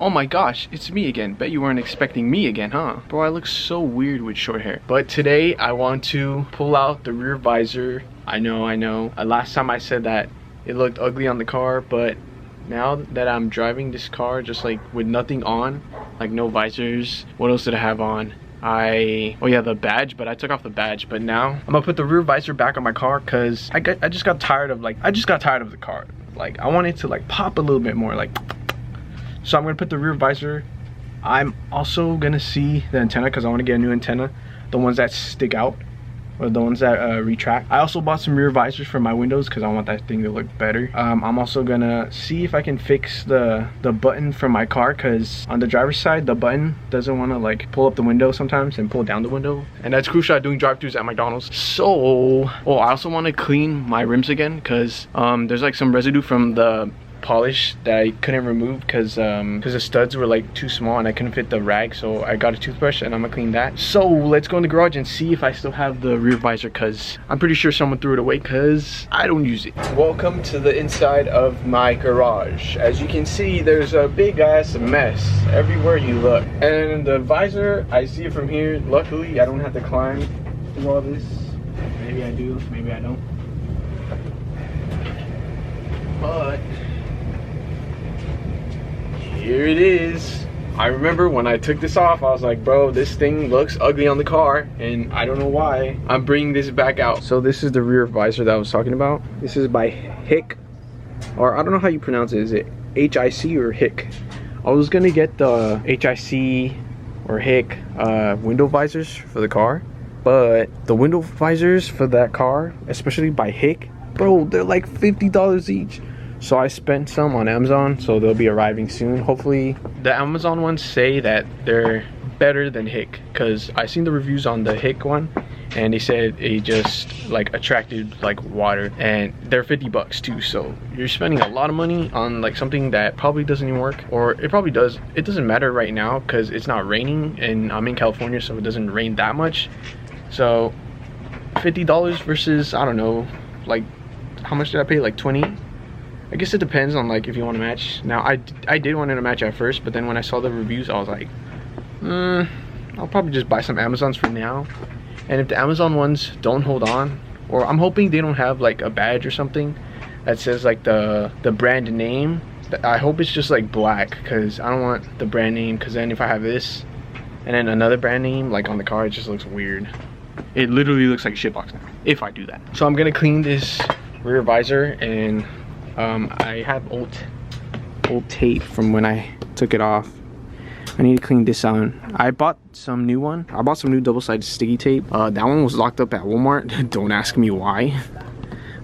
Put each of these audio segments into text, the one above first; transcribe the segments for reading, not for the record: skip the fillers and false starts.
Oh my gosh, it's me again. Bet you weren't expecting me again, huh? Bro, I look so weird with short hair. But today I want to pull out the rear visor. I know. Last time I said that it looked ugly on the car, but now that I'm driving this car just like with nothing on, like no visors, what else did I have on? Oh yeah, the badge, but I took off the badge. But now I'm gonna put the rear visor back on my car because I just got tired of the car. Like I want it to like pop a little bit more, like. So I'm gonna put the rear visor. I'm also gonna see the antenna because I want to get a new antenna, the ones that stick out or the ones that retract. I also bought some rear visors for my windows because I want that thing to look better. I'm also gonna see if I can fix the button from my car because on the driver's side the button doesn't want to like pull up the window sometimes and pull down the window, and that's crucial at doing drive-thrus at McDonald's. So I also want to clean my rims again because there's like some residue from the polish that I couldn't remove because the studs were like too small and I couldn't fit the rag, so I got a toothbrush and I'm gonna clean that. So let's go in the garage and see if I still have the rear visor because I'm pretty sure someone threw it away because I don't use it. Welcome to the inside of my garage. As you can see, there's a big ass mess everywhere you look, and the visor, I see it from here. Luckily I don't have to climb through all this. Maybe I do, maybe I don't, but here it is. I remember when I took this off, I was like, bro, this thing looks ugly on the car, and I don't know why. I'm bringing this back out. So this is the rear visor that I was talking about. This is by Hick, or I don't know how you pronounce it. Is it H-I-C or Hick? I was gonna get the H-I-C or Hick window visors for the car, but the window visors for that car, especially by Hick, bro, they're like $50 each. So I spent some on Amazon, so they'll be arriving soon. Hopefully the Amazon ones say that they're better than Hick, because I seen the reviews on the Hick one and they said it just like attracted like water, and they're 50 bucks too. So you're spending a lot of money on like something that probably doesn't even work, or it probably does. It doesn't matter right now because it's not raining and I'm in California, so it doesn't rain that much. So $50 versus, I don't know, like how much did I pay? Like 20. I guess it depends on like if you want to match. Now I did want to match at first, but then when I saw the reviews I was like, I'll probably just buy some Amazons for now. And if the Amazon ones don't hold on, or I'm hoping they don't have like a badge or something that says like the brand name, I hope it's just like black, because I don't want the brand name, because then if I have this and then another brand name like on the car, it just looks weird. It literally looks like a shitbox now if I do that. So I'm gonna clean this rear visor, and I have old tape from when I took it off. I need to clean this out. I bought some new one. I bought some new double-sided sticky tape. That one was locked up at Walmart. Don't ask me why.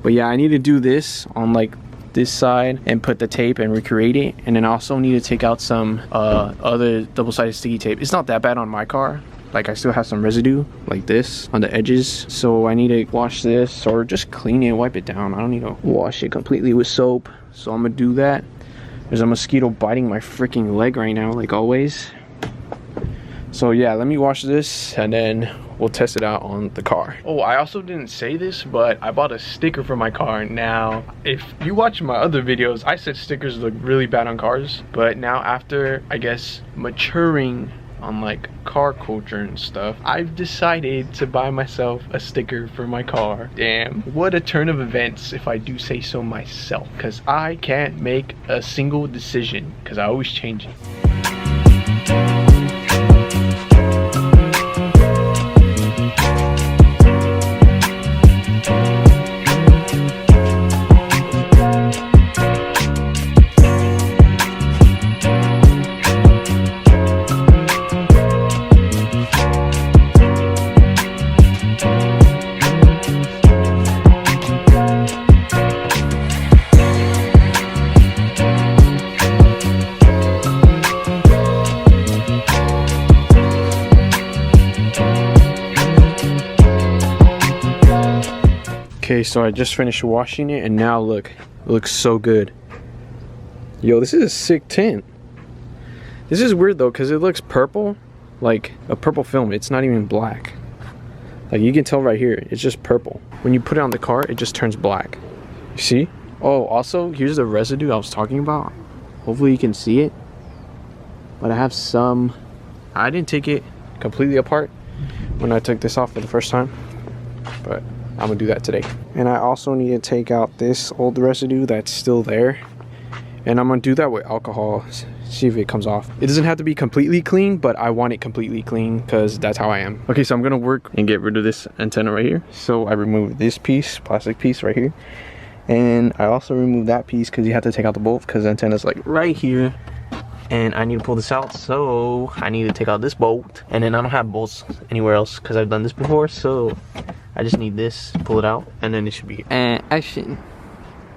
But yeah, I need to do this on like this side and put the tape and recreate it. And then I also need to take out some other double-sided sticky tape. It's not that bad on my car. Like I still have some residue like this on the edges, so I need to wash this or just clean it, wipe it down. I don't need to wash it completely with soap, so I'm gonna do that. There's a mosquito biting my freaking leg right now, like always. So yeah, let me wash this and then we'll test it out on the car. Oh, I also didn't say this, but I bought a sticker for my car. Now if you watch my other videos, I said stickers look really bad on cars, but now after I guess maturing on like car culture and stuff, I've decided to buy myself a sticker for my car. Damn, what a turn of events if I do say so myself, because I can't make a single decision because I always change it. Okay, so I just finished washing it and now look, it looks so good. Yo, this is a sick tint. This is weird though, because it looks purple, like a purple film. It's not even black. Like you can tell right here, it's just purple. When you put it on the car, it just turns black. You see? Oh, also, here's the residue I was talking about. Hopefully you can see it. but I have some. I didn't take it completely apart when I took this off for the first time, but I'm gonna do that today. And I also need to take out this old residue that's still there, and I'm gonna do that with alcohol, see if it comes off. It doesn't have to be completely clean, but I want it completely clean because that's how I am. Okay, so I'm gonna work and get rid of this antenna right here. So I removed this piece, plastic piece right here, and I also removed that piece because you have to take out the bolt because the antenna's like right here, and I need to pull this out, so I need to take out this bolt. And then I don't have bolts anywhere else because I've done this before, so I just need this, pull it out, and then it should be action.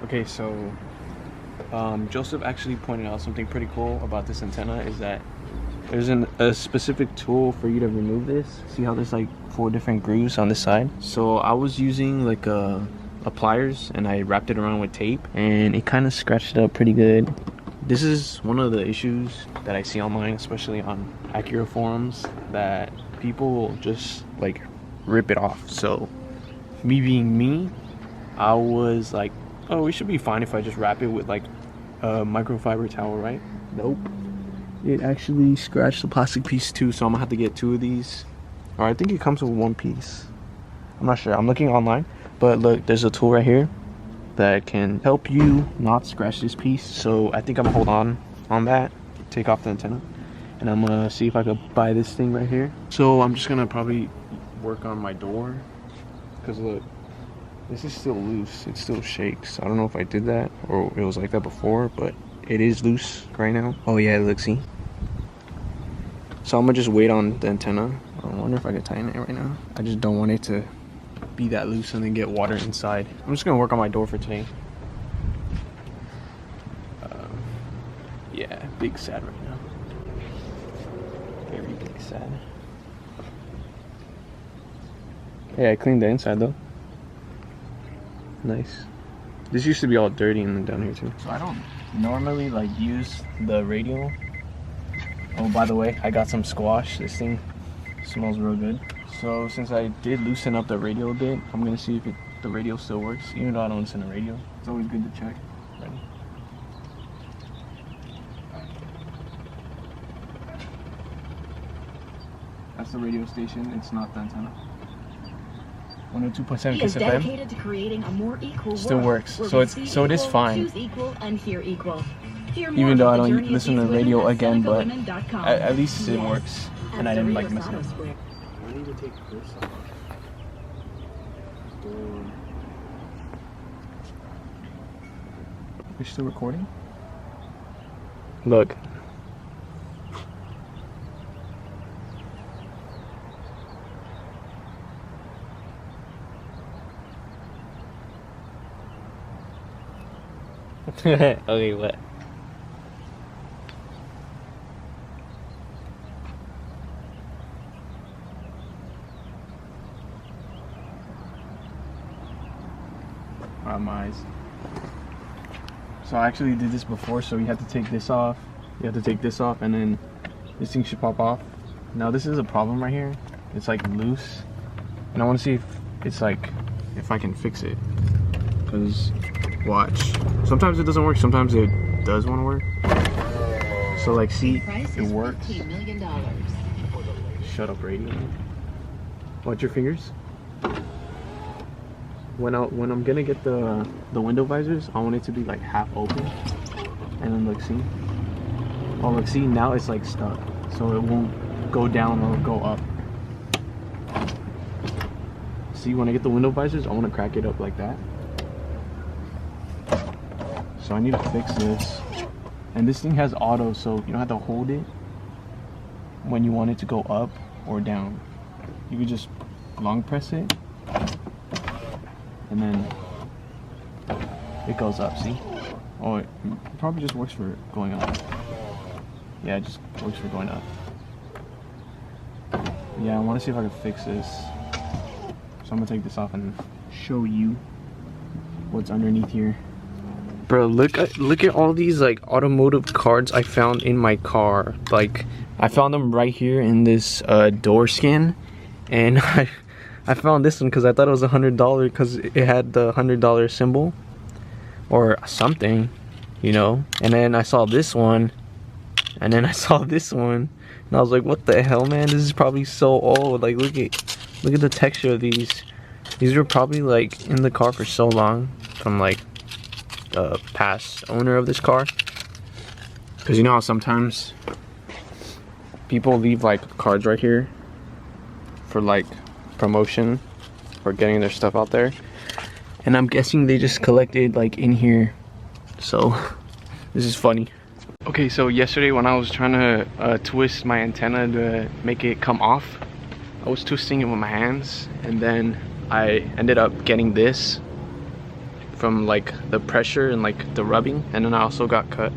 Okay, so Joseph actually pointed out something pretty cool about this antenna, is that there's a specific tool for you to remove this. See how there's like 4 different grooves on this side? So I was using like a pliers, and I wrapped it around with tape, and it kind of scratched it up pretty good. This is one of the issues that I see online, especially on Acura forums, that people just like rip it off. So me being me, I was like, oh, it should be fine if I just wrap it with like a microfiber towel, right? Nope. It actually scratched the plastic piece too, so I'm gonna have to get 2 of these. Or I think it comes with 1 piece. I'm not sure. I'm looking online. But look, there's a tool right here that can help you not scratch this piece. So I think I'm gonna hold on that, take off the antenna, and I'm gonna see if I could buy this thing right here. So I'm just gonna probably work on my door, because look, this is still loose. It still shakes. I don't know if I did that or it was like that before, but it is loose right now. Oh yeah, look, see? So I'm gonna just wait on the antenna. I wonder if I could tighten it right now. I just don't want it to be that loose and then get water inside. I'm just gonna work on my door for today. Yeah, big sad right now. Very big sad. Hey, I cleaned the inside though. Nice. This used to be all dirty and then down here too. So I don't normally like use the radio. Oh, by the way, I got some squash. This thing smells real good. So since I did loosen up the radio a bit, I'm gonna see if the radio still works, even though I don't listen to radio. It's always good to check. Ready? That's the radio station. It's not the antenna. 102.7 Kiss FM. To creating a more equal still works. So it is fine. Equal and hear equal. Even though I don't listen to the radio again, but at least it works, and I didn't like messing up. I need to take this off. You're still recording? Look. Okay, what? My eyes. So I actually did this before, so you have to take this off. You have to take this off, and then this thing should pop off. Now this is a problem right here. It's like loose, and I want to see if it's like, if I can fix it. Cause watch, sometimes it doesn't work, sometimes it does want to work. So like, see, it works. Shut up, radio. Watch your fingers. When I'm gonna get the window visors, I want it to be like half open, and then look, see. Oh look, see, now it's like stuck, so it won't go down or go up. See, when I get the window visors, I want to crack it up like that. So I need to fix this. And this thing has auto, so you don't have to hold it when you want it to go up or down. You can just long press it, and then it goes up, see? Oh, it probably just works for going up. Yeah, it just works for going up. Yeah, I want to see if I can fix this. So I'm gonna take this off and show you what's underneath here. Bro, look at all these like automotive cards I found in my car. Like, I found them right here in this door skin, and I found this one because I thought it was $100 because it had the $100 symbol or something, you know. And then I saw this one, And then I saw this one, and I was like, what the hell, man? This is probably so old. Like, look at the texture of these. These were probably like in the car for so long from like the past owner of this car. Because you know how sometimes people leave like cards right here for like promotion or getting their stuff out there. And I'm guessing they just collected like in here. So this is funny. Okay, so yesterday when I was trying to twist my antenna to make it come off, I was twisting it with my hands, and then I ended up getting this from like the pressure and like the rubbing, and then I also got cut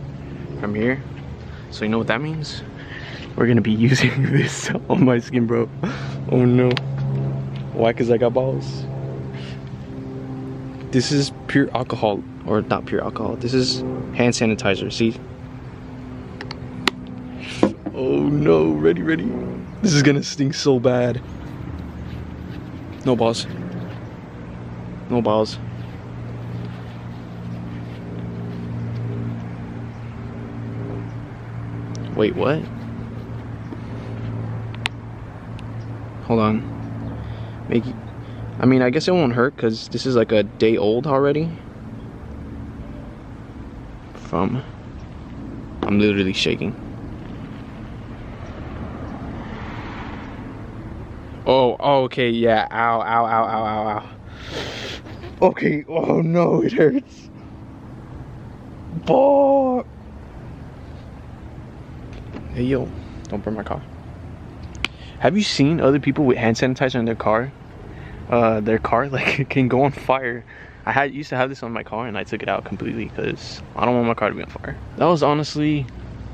from here. So you know what that means? We're gonna be using this on my skin, bro. Oh no. Why? Cause I got balls. This is pure alcohol, or not pure alcohol. This is hand sanitizer, see? Oh no, ready. This is gonna stink so bad. No balls. No balls. Wait, what? Hold on. Make it, I mean, I guess it won't hurt because this is like a day old already. I'm literally shaking. Oh, okay, yeah. Ow. Okay, oh no, it hurts. Fuck. Hey yo, don't burn my car. Have you seen other people with hand sanitizer in their car? Their car like can go on fire. I used to have this on my car, and I took it out completely because I don't want my car to be on fire. That was honestly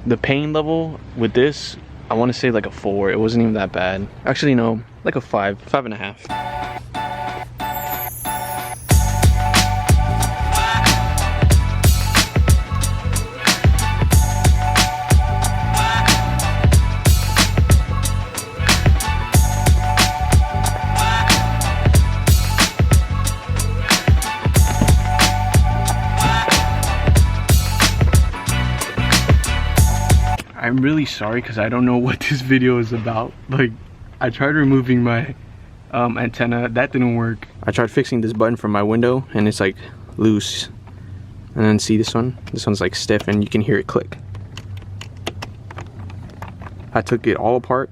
the pain level with this. I want to say like a 4. It wasn't even that bad. Actually, no, like a 5.5. I'm really sorry because I don't know what this video is about. Like, I tried removing my antenna, that didn't work. I tried fixing this button from my window and it's like loose. And then see this one's like stiff and you can hear it click. I took it all apart.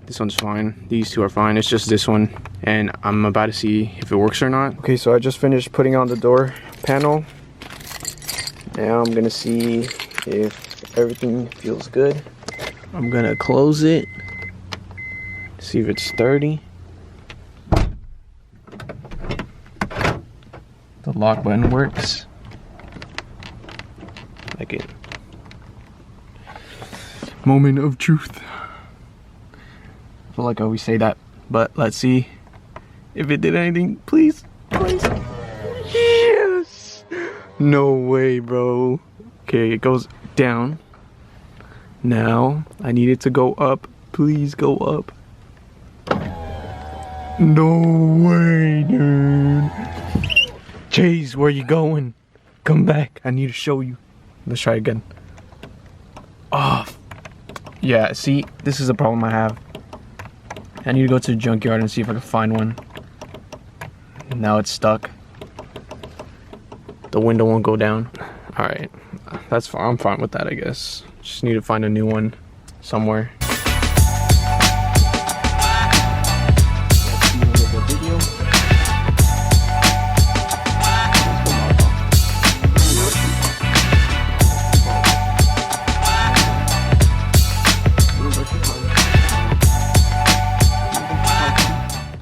This one's fine, these two are fine, it's just this one, and I'm about to see if it works or not. Okay, so I just finished putting on the door panel. Now I'm gonna see if everything feels good. I'm gonna close it, see if it's sturdy. The lock button works. Like it. Moment of truth. I feel like I always say that, but let's see if it did anything. Please. Yes! No way, bro. Okay, it goes down. Now I need it to go up. Please go up. No way, dude. Chase, where you going? Come back. I need to show you. Let's try again. Oh, yeah. See, this is the problem I have. I need to go to the junkyard and see if I can find one. Now it's stuck. The window won't go down. All right. That's fine. I'm fine with that, I guess. Just need to find a new one somewhere.